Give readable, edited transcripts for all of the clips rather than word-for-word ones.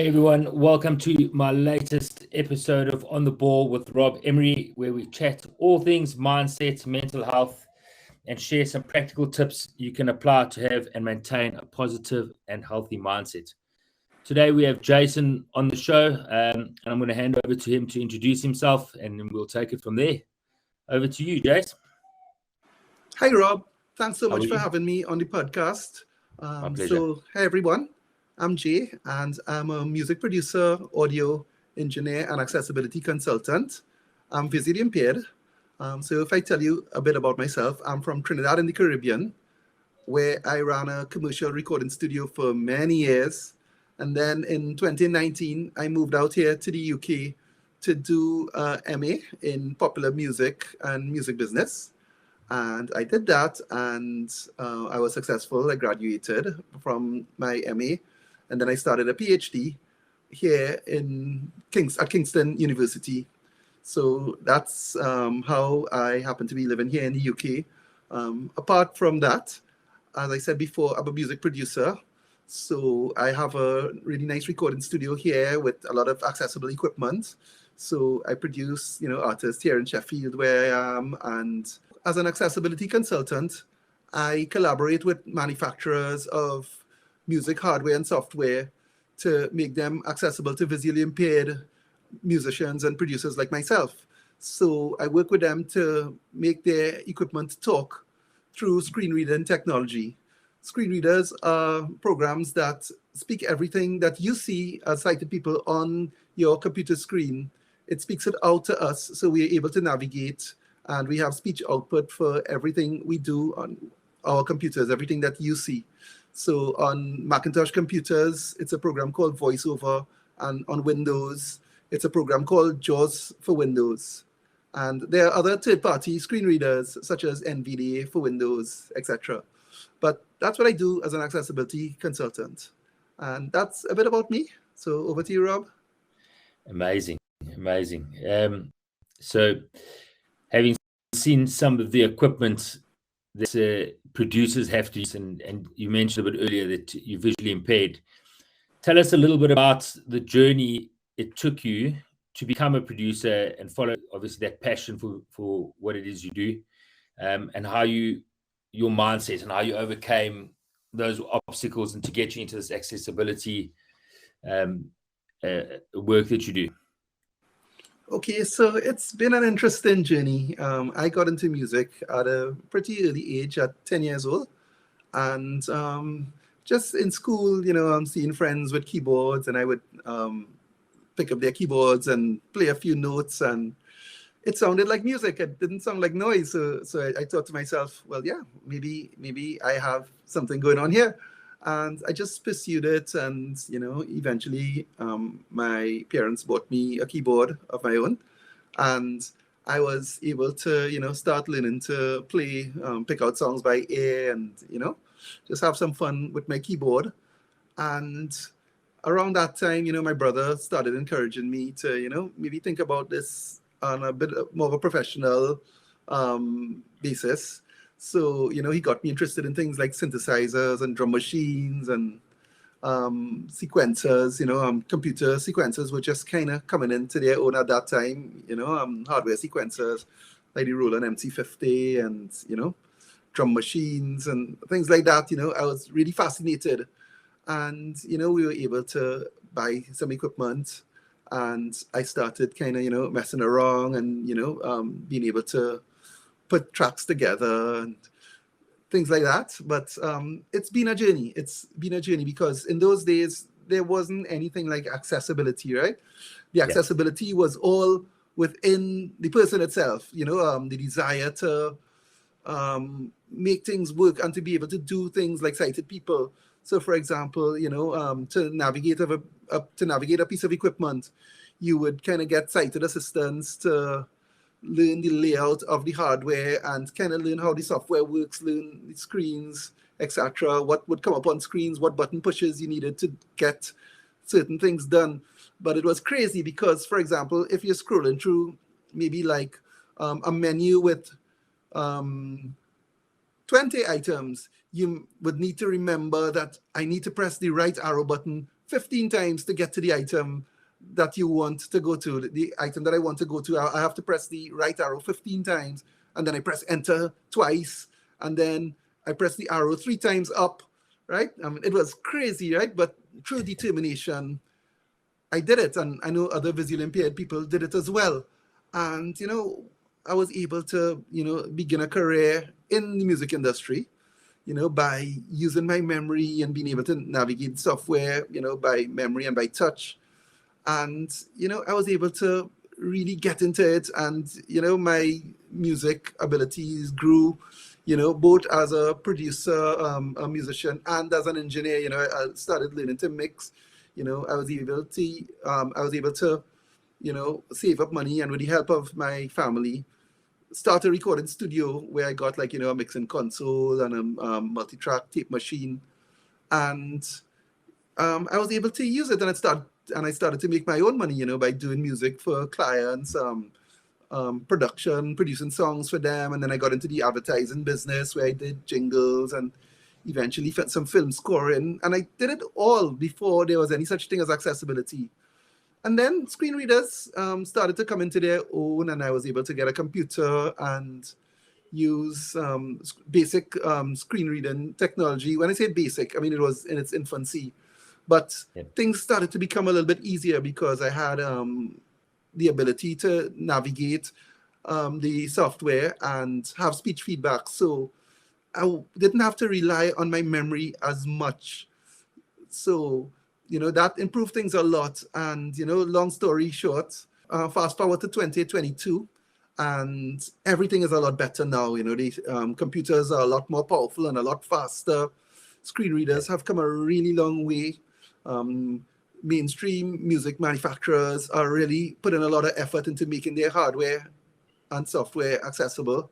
Hey everyone, welcome to my latest episode of On the Ball with Rob Emery, where we chat all things mindset, mental health, and share some practical tips you can apply to have and maintain a positive and healthy mindset. Today we have Jason on the show, and I'm going to hand over to him to introduce himself, and then we'll take it from there. Over to you, Jason. Hi, Rob. Thanks so How much are for you? having me on the podcast. My pleasure. Hi, everyone. I'm Jay, and I'm a music producer, audio engineer, and accessibility consultant. I'm visually impaired. So if I tell you a bit about myself, I'm from Trinidad in the Caribbean, where I ran a commercial recording studio for many years. And then in 2019, I moved out here to the UK to do MA in popular music and music business. And I did that, and I was successful. I graduated from my MA, and then I started a PhD here at Kingston University. So that's how I happen to be living here in the UK. Apart from that, as I said before, I'm a music producer. So I have a really nice recording studio here with a lot of accessible equipment. So I produce, artists here in Sheffield where I am. And as an accessibility consultant, I collaborate with manufacturers of music hardware and software to make them accessible to visually impaired musicians and producers like myself. So I work with them to make their equipment talk through screen reading technology. Screen readers are programs that speak everything that you see as sighted people on your computer screen. It speaks it out to us, so we are able to navigate, and we have speech output for everything we do on our computers, everything that you see. So on Macintosh computers, it's a program called VoiceOver, and on Windows, it's a program called JAWS for Windows. And there are other third-party screen readers, such as NVDA for Windows, etc. But that's what I do as an accessibility consultant. And that's a bit about me. So over to you, Rob. Amazing. So having seen some of the equipment that producers have to use, and you mentioned a bit earlier that you're visually impaired, tell us a little bit about the journey it took you to become a producer and follow, obviously, that passion for what it is you do, and how your mindset and how you overcame those obstacles and to get you into this accessibility work that you do. Okay, so it's been an interesting journey. I got into music at a pretty early age, at 10 years old. And just in school, I'm seeing friends with keyboards, and I would pick up their keyboards and play a few notes, and it sounded like music. It didn't sound like noise. So I thought to myself, well, yeah, maybe I have something going on here. And I just pursued it, and eventually my parents bought me a keyboard of my own, and I was able to start learning to play, pick out songs by ear, and just have some fun with my keyboard. And around that time, my brother started encouraging me to maybe think about this on a bit more of a professional basis. So, he got me interested in things like synthesizers and drum machines and sequencers. Computer sequencers were just kind of coming into their own at that time. Hardware sequencers like the Roland MC50 and, drum machines and things like that. I was really fascinated. And, we were able to buy some equipment, and I started kind of, messing around and, being able to put tracks together and things like that. But it's been a journey. It's been a journey because in those days, there wasn't anything like accessibility, right? The accessibility was all within the person itself, the desire to make things work and to be able to do things like sighted people. So, for example, to navigate a piece of equipment, you would kind of get sighted assistants to learn the layout of the hardware and kind of learn how the software works, learn the screens, etc. What would come up on screens, what button pushes you needed to get certain things done. But it was crazy because, for example, if you're scrolling through maybe like a menu with 20 items, you would need to remember that I need to press the right arrow button 15 times to get to the item that you want to go to. The item that I want to go to, I have to press the right arrow 15 times, and then I press enter twice, and then I press the arrow 3 times up, right? It was crazy, right? But through determination, I did it, and I know other visually impaired people did it as well. And, I was able to, begin a career in the music industry, by using my memory and being able to navigate software, by memory and by touch. And, I was able to really get into it. And, my music abilities grew, both as a producer, a musician, and as an engineer. I started learning to mix. I was able to, save up money, and with the help of my family, start a recording studio where I got a mixing console and a multi-track tape machine. And I was able to use it, and I started to make my own money, by doing music for clients, producing songs for them. And then I got into the advertising business where I did jingles and eventually some film scoring. And I did it all before there was any such thing as accessibility. And then screen readers started to come into their own, and I was able to get a computer and use basic screen reading technology. When I say basic, I mean it was in its infancy. But things started to become a little bit easier because I had the ability to navigate the software and have speech feedback. So I didn't have to rely on my memory as much. So, that improved things a lot. And, long story short, fast forward to 2022, and everything is a lot better now. The computers are a lot more powerful and a lot faster. Screen readers have come a really long way. Mainstream music manufacturers are really putting a lot of effort into making their hardware and software accessible.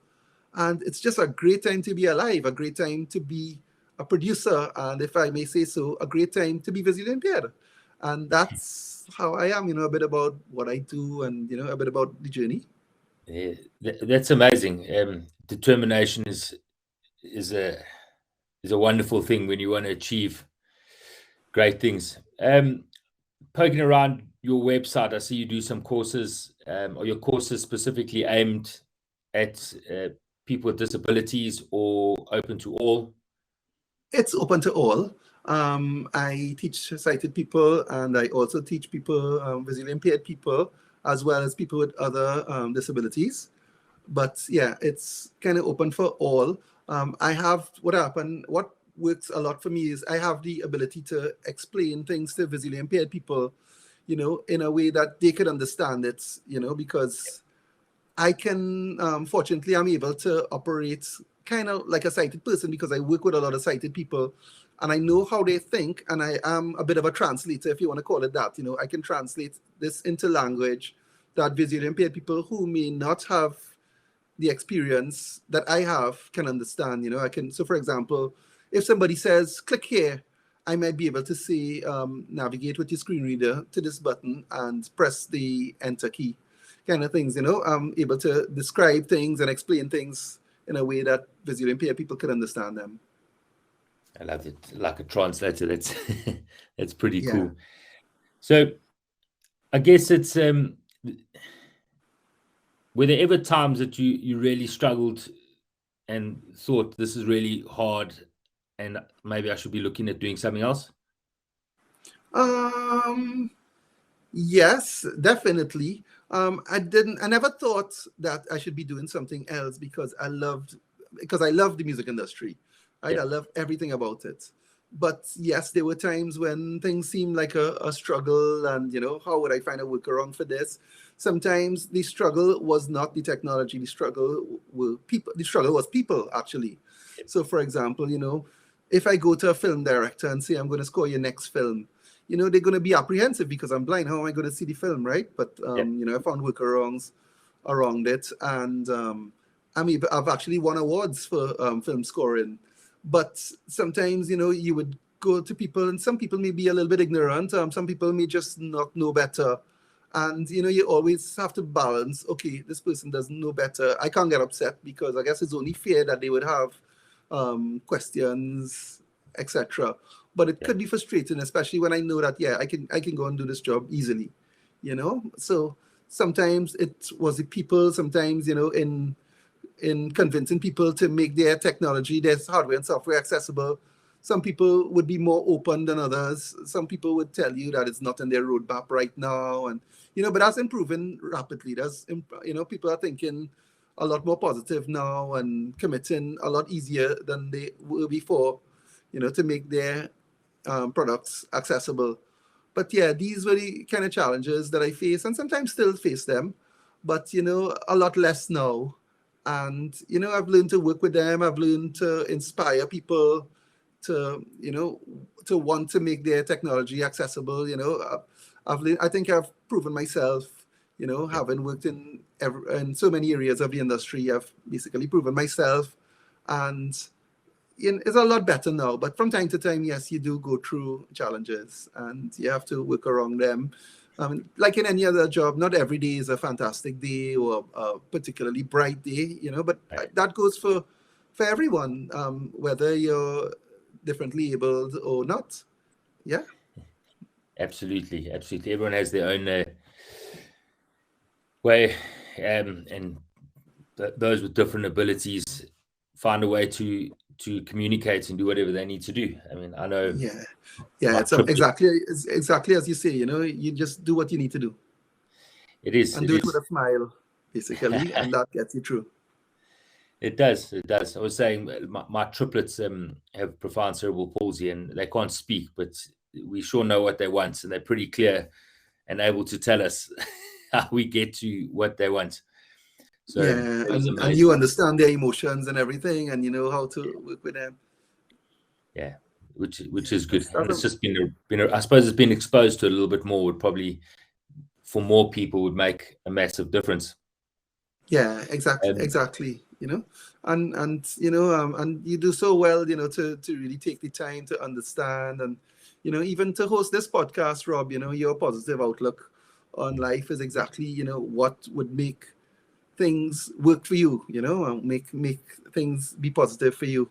And it's just a great time to be alive, a great time to be a producer, and if I may say so, a great time to be visually impaired. And that's how I am, a bit about what I do and, a bit about the journey. Yeah, that's amazing. Determination is a wonderful thing when you want to achieve great things. Poking around your website, I see you do some courses. Are your courses specifically aimed at people with disabilities or open to all? It's open to all. I teach sighted people, and I also teach people, visually impaired people, as well as people with other disabilities. But yeah, it's kind of open for all. What works a lot for me is I have the ability to explain things to visually impaired people, in a way that they could understand it, because I can, fortunately, I'm able to operate kind of like a sighted person because I work with a lot of sighted people, and I know how they think, and I am a bit of a translator, if you want to call it that. I can translate this into language that visually impaired people who may not have the experience that I have can understand. So for example, if somebody says, click here, I might be able to say, navigate with your screen reader to this button and press the enter key, kind of things. I'm able to describe things and explain things in a way that visually impaired people can understand them. I love it. Like a translator, that's that's pretty Yeah. cool. So I guess it's were there ever times that you really struggled and thought this is really hard and maybe I should be looking at doing something else? Yes, definitely. I never thought that I should be doing something else because I love the music industry, right? Yeah. I love everything about it. But yes, there were times when things seemed like a struggle, and how would I find a workaround for this? Sometimes the struggle was not the technology. The struggle were people. The struggle was people, actually. So, for example, if I go to a film director and say I'm going to score your next film, they're going to be apprehensive because I'm blind. How am I going to see the film, right? But I found workarounds around it, and I've actually won awards for film scoring. But sometimes, you would go to people, and some people may be a little bit ignorant. Some people may just not know better. And, you always have to balance, okay, this person doesn't know better. I can't get upset because I guess it's only fair that they would have questions, etc. but it could be frustrating, especially when I know that, yeah, I can go and do this job easily, you know. So sometimes it was the people, sometimes, you know, in convincing people to make their technology, their hardware and software accessible. Some people would be more open than others. Some people would tell you that it's not in their roadmap right now, and you know, but that's improving rapidly. You know, people are thinking a lot more positive now and committing a lot easier than they were before, you know, to make their products accessible. But yeah, these were the kind of challenges that I face and sometimes still face them, but you know, a lot less now. And you know, I've learned to work with them. I've learned to inspire people to, you know, to want to make their technology accessible. You know, I think I've proven myself, you know, having worked in so many areas of the industry. I've basically proven myself, and it's a lot better now. But from time to time, yes, you do go through challenges and you have to work around them. Like in any other job, not every day is a fantastic day or a particularly bright day, you know, but that goes for everyone, whether you're differently abled or not. Yeah. Absolutely. Everyone has their own way, and those with different abilities find a way to communicate and do whatever they need to do. I mean, I know. Yeah. It's exactly as you say. You know, you just do what you need to do. It is. And do it with a smile, basically, and that gets you through. It does. I was saying my triplets have profound cerebral palsy and they can't speak, but we sure know what they want, and they're pretty clear and able to tell us how we get to what they want. So yeah, and you understand their emotions and everything, and you know how to work with them. Yeah, which is good. And it's just been I suppose it's been exposed to a little bit more. Would probably for more people would make a massive difference. Yeah, exactly. You know, and you know, and you do so well, you know, to really take the time to understand, and you know, even to host this podcast, Rob. You know, your positive outlook on life is exactly, you know, what would make things work for you. You know, make things be positive for you.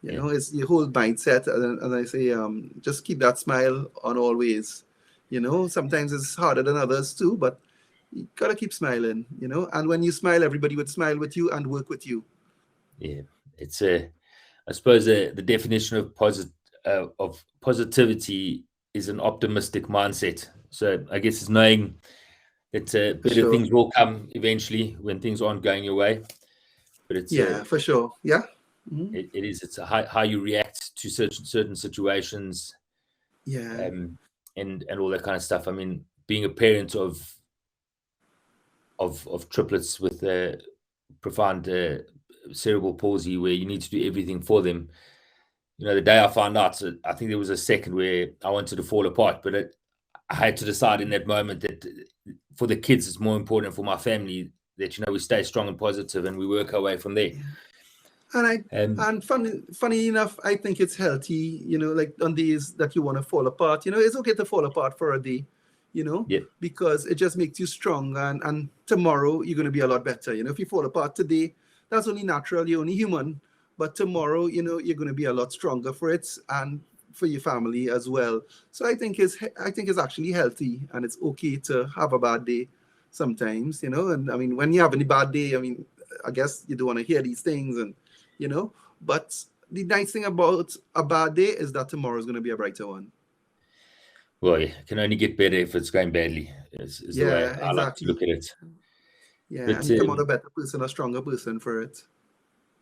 You know, it's your whole mindset, and I say, just keep that smile on always. You know, sometimes it's harder than others too, but you gotta keep smiling, you know. And when you smile, everybody would smile with you and work with you. Yeah, it's I suppose the definition of positivity is an optimistic mindset. So I guess it's knowing that better things will come eventually when things aren't going your way. But it's for sure. Yeah. Mm-hmm. It's how you react to certain situations. Yeah. And all that kind of stuff. I mean, being a parent of triplets with profound cerebral palsy, where you need to do everything for them. You know, the day I found out, I think there was a second where I wanted to fall apart, but I had to decide in that moment that for the kids, it's more important for my family that, you know, we stay strong and positive and we work our way from there. Yeah. And funny enough, I think it's healthy, you know, like on days that you want to fall apart, you know, it's okay to fall apart for a day, you know, because it just makes you strong, and tomorrow you're going to be a lot better. You know, if you fall apart today, that's only natural, you're only human, but tomorrow, you know, you're going to be a lot stronger for it and for your family as well. So I think it's actually healthy, and it's okay to have a bad day sometimes, you know. And I mean, when you have any bad day, I mean, I guess you don't want to hear these things, and you know, but the nice thing about a bad day is that tomorrow is going to be a brighter one. Well, yeah, it can only get better if it's going badly, is the way I like to look at it. Yeah, but, and you come out a better person, a stronger person for it.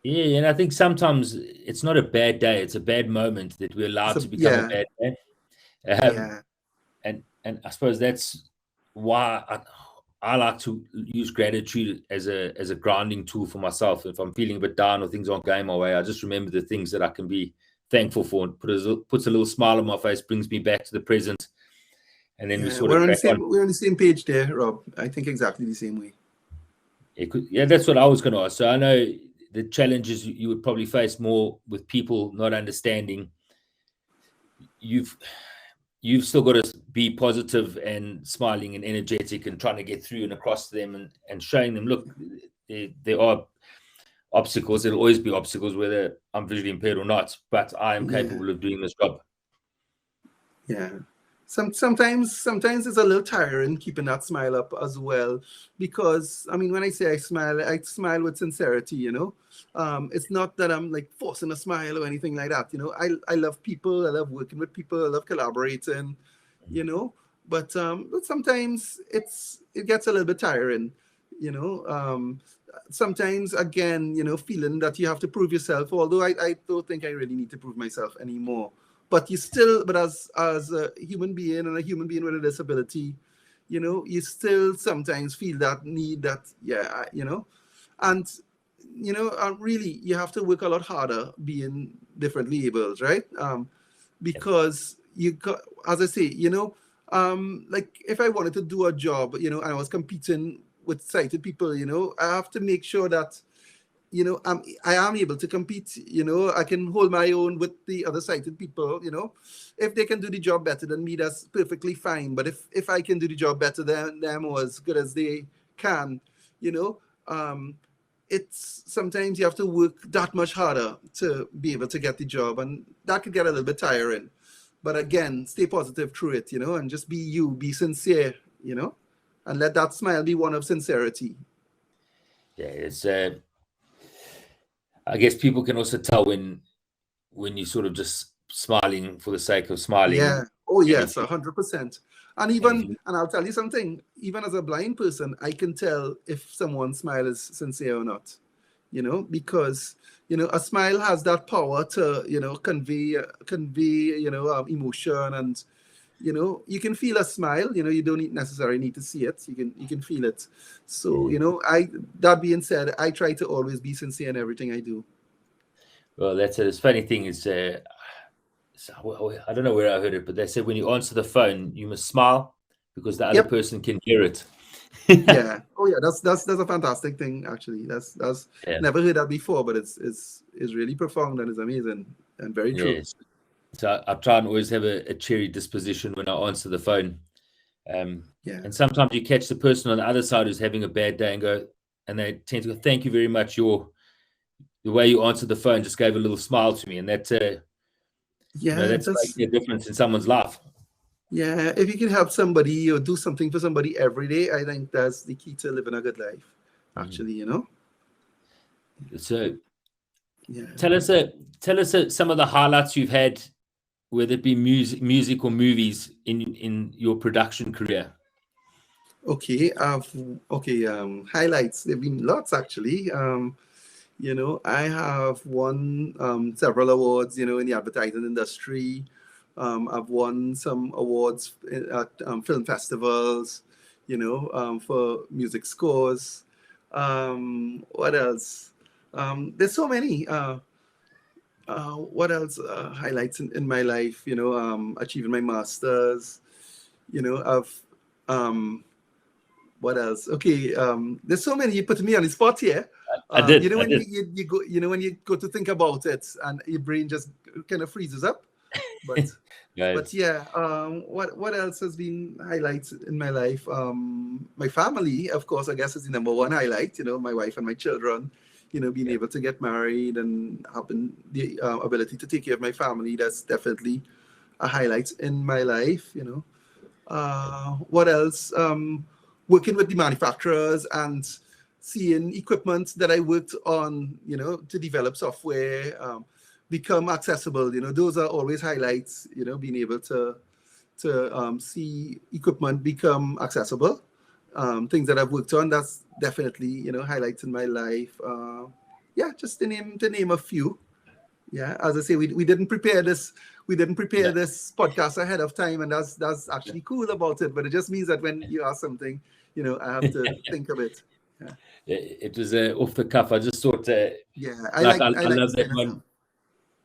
Yeah, and I think sometimes it's not a bad day; it's a bad moment that we're allowed to become a bad day. And I suppose that's why I like to use gratitude as a grounding tool for myself. If I'm feeling a bit down or things aren't going my way, I just remember the things that I can be thankful for, and puts a little smile on my face, brings me back to the present, and then we sort of crack on. We're on the same page there, Rob. I think exactly the same way. Yeah, that's what I was going to ask. So I know the challenges you would probably face more with people not understanding. You've still got to be positive and smiling and energetic and trying to get through and across to them, and showing them, look, there are obstacles. There'll always be obstacles, whether I'm visually impaired or not, but I am capable of doing this job. Yeah. Sometimes it's a little tiring keeping that smile up as well, because I mean, when I say I smile with sincerity. It's not that I'm like forcing a smile or anything like that. I love people. I love working with people. I love collaborating. You know, but sometimes it gets a little bit tiring. You know, sometimes again, feeling that you have to prove yourself. Although I don't think I really need to prove myself anymore, but as a human being, and a human being with a disability, you still sometimes feel that need, that and really you have to work a lot harder being differently able, right? Yep. Because you got, as I say, like if I wanted to do a job, and I was competing with sighted people, I have to make sure that I am able to compete. I can hold my own with the other sighted people. If they can do the job better than me, that's perfectly fine. But if I can do the job better than them, or as good as they can, you know, um, it's sometimes you have to work that much harder to be able to get the job, and that could get a little bit tiring. But again, stay positive through it, and just be you, be sincere, and let that smile be one of sincerity. Yeah, it's. I guess people can also tell when you're sort of just smiling for the sake of smiling, Yeah. and Oh, if yes, you 100%. And and if even, you and I'll tell you something, even as a blind person, I can tell if someone's smile is sincere or not, because, a smile has that power to, convey, emotion. And, you can feel a smile, you don't necessarily need to see it. You can feel it. So, yeah. that being said, I try to always be sincere in everything I do. Well, that's it. The funny thing is, I don't know where I heard it, but they said when you answer the phone, you must smile because the other Yep. person can hear it. Yeah. Oh, yeah. That's a fantastic thing. Actually, that's Yeah. never heard that before, but it's really profound, and it's amazing and very true. Yes. So I try and always have a cheery disposition when I answer the phone. Um, Yeah. and sometimes you catch the person on the other side who's having a bad day and they tend to go, "Thank you very much. The way you answered the phone just gave a little smile to me," and Yeah. that's making a difference in someone's life. Yeah. If you can help somebody or do something for somebody every day, I think that's the key to living a good life. Mhm. Actually, So Yeah. tell us some of the highlights you've had, whether it be music or movies in your production career. Okay. Okay. Highlights. There've been lots actually. I have won several awards, in the advertising industry. I've won some awards at film festivals, for music scores. What else? There's so many. What else? Highlights in my life, achieving my master's. I've what else? Okay, there's so many. You put me on the spot here. I did, I When did. you go, when you go to think about it, and your brain just kind of freezes up. But Guys, yeah, what else has been highlights in my life? My family, of course, I guess is the number one highlight. My wife and my children. Being yeah, able to get married and having the ability to take care of my family. That's definitely a highlight in my life. What else? Working with the manufacturers and seeing equipment that I worked on, to develop software, become accessible. Those are always highlights. Being able to see equipment become accessible. Things that I've worked on. That's definitely highlights in my life. Yeah, just to name a few. Yeah, as I say, we didn't prepare this. We didn't prepare no, this podcast ahead of time, and that's no. actually cool about it. But it just means that when you ask something, I have to think of it. Yeah, It was off the cuff. I just thought, yeah. like, I I like love this that kind of stuff.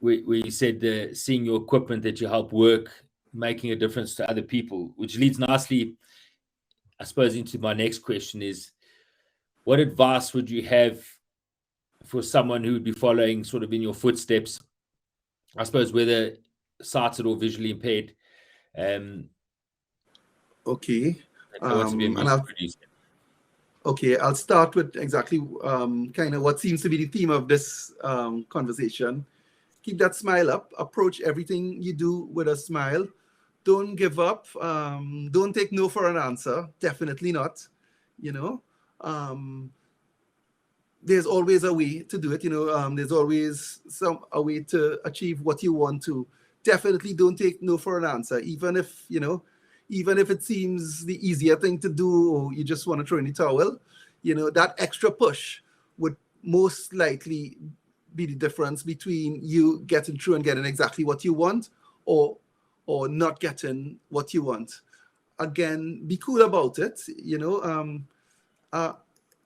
one where you said seeing your equipment that you help work, making a difference to other people, which leads nicely, I suppose, into my next question is, what advice would you have for someone who would be following sort of in your footsteps? I suppose whether sighted or visually impaired, um, Okay, that wants to be a and music producer. I'll start with exactly kind of what seems to be the theme of this conversation. Keep that smile up. Approach everything you do with a smile. don't give up. Don't take no for an answer. Definitely not. You know, there's always a way to do it. There's always a way to achieve what you want to. Definitely don't take no for an answer, even if it seems the easier thing to do, or you just want to throw in the towel. That extra push would most likely be the difference between you getting through and getting exactly what you want, or not getting what you want. Again, be cool about it.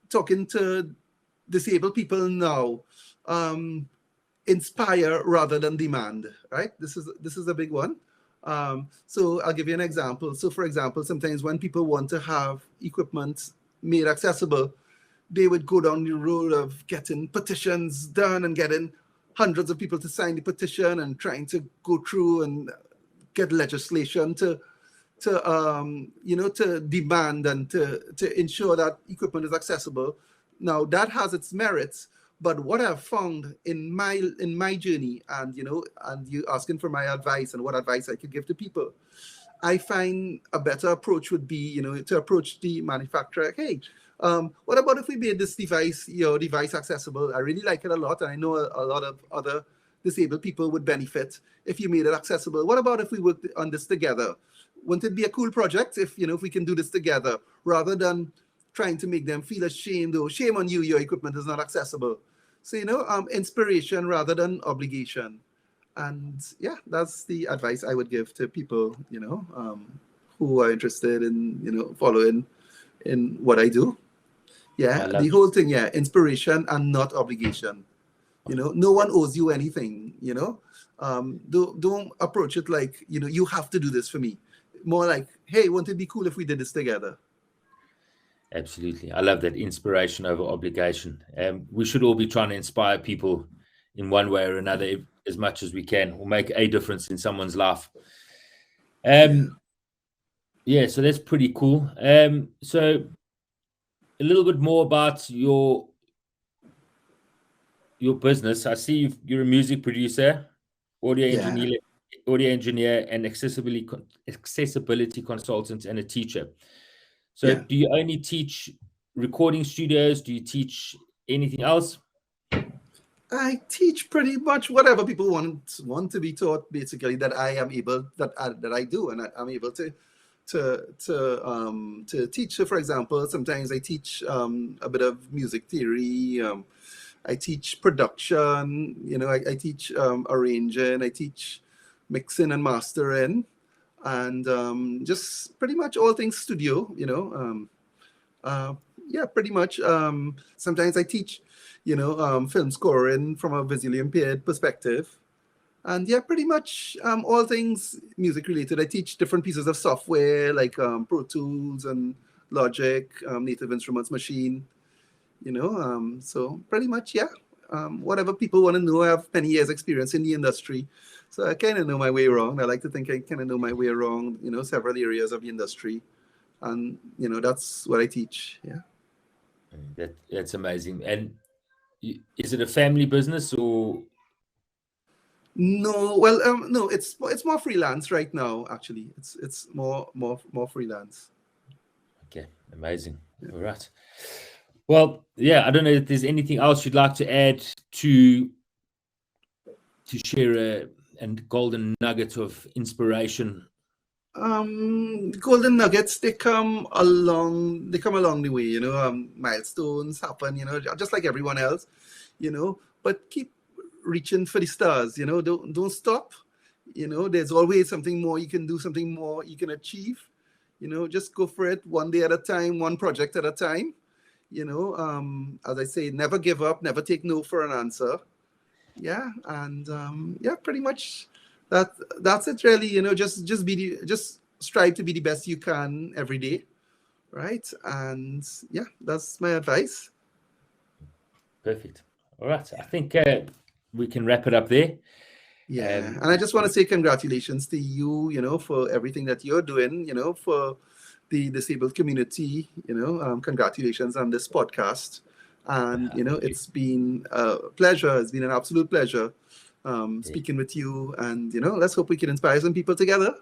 Talking to disabled people now, inspire rather than demand, right? This is a big one. So I'll give you an example. So for example, sometimes when people want to have equipment made accessible, they would go down the road of getting petitions done and getting hundreds of people to sign the petition and trying to go through and get legislation to demand and to ensure that equipment is accessible. Now that has its merits, but what I've found in my journey, and you asking for my advice and what advice I could give to people, I find a better approach would be, to approach the manufacturer. Hey, what about if we made this device, your device accessible? I really like it a lot, and I know a lot of other disabled people would benefit if you made it accessible. What about if we worked on this together? Wouldn't it be a cool project if we can do this together, rather than trying to make them feel ashamed, or shame on you, your equipment is not accessible. So, inspiration rather than obligation. And yeah, that's the advice I would give to people, who are interested in, following in what I do. Yeah, the whole thing, yeah, inspiration and not obligation. No one owes you anything, don't approach it like, you have to do this for me. More like, hey, wouldn't it be cool if we did this together? Absolutely. I love that, inspiration over obligation. We should all be trying to inspire people in one way or another as much as we can, or make a difference in someone's life. Yeah, so that's pretty cool. So a little bit more about your business. I see you're a music producer, audio engineer, and accessibility consultant, and a teacher. So do you only teach recording studios? Do you teach anything else? I teach pretty much whatever people want to be taught, basically, that I am able, that I do, and I'm able to teach. So for example, sometimes I teach a bit of music theory. I teach production. I teach arranging. I teach mixing and mastering, and just pretty much all things studio. Pretty much. Sometimes I teach, film scoring from a visually impaired perspective. And yeah, pretty much all things music related. I teach different pieces of software like Pro Tools and Logic, Native Instruments Machine, so pretty much, yeah. Whatever people want to know, I have many years experience in the industry. So I kind of know my way around. I like to think I kind of know my way around, several areas of the industry. And, that's what I teach, yeah. That's amazing. And is it a family business or? No, well, no, it's more freelance right now. Actually, it's more freelance. Okay, amazing. Yeah. All right. Well, yeah, I don't know if there's anything else you'd like to add to share a golden nugget of inspiration. Golden nuggets, they come along the way. Milestones happen. Just like everyone else. But keep reaching for the stars. Don't stop. There's always something more you can do, something more you can achieve. Just go for it, one day at a time, one project at a time. As I say, never give up, never take no for an answer. Yeah, and pretty much that's it really. Just strive to be the best you can every day, right? And yeah, that's my advice. Perfect. All right, I think we can wrap it up there. Yeah, and I just want to say congratulations to you, for everything that you're doing, for the disabled community, congratulations on this podcast. And, it's been a pleasure. It's been an absolute pleasure speaking with you. And, let's hope we can inspire some people together.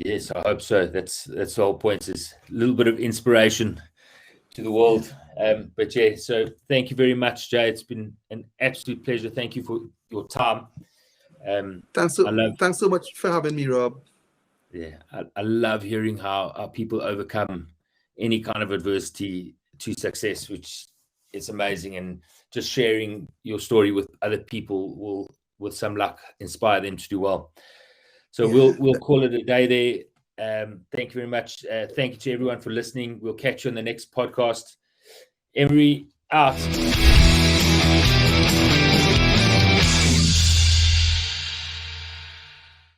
Yes, I hope so. That's the whole point, is a little bit of inspiration to the world. But yeah, so thank you very much, Jay. It's been an absolute pleasure. Thank you for your time. Thanks so much for having me, Rob. Yeah, I love hearing how people overcome any kind of adversity to success, which is amazing. And just sharing your story with other people will, with some luck, inspire them to do well. So we'll call it a day there. Thank you very much. Thank you to everyone for listening. We'll catch you on the next podcast. Emery out.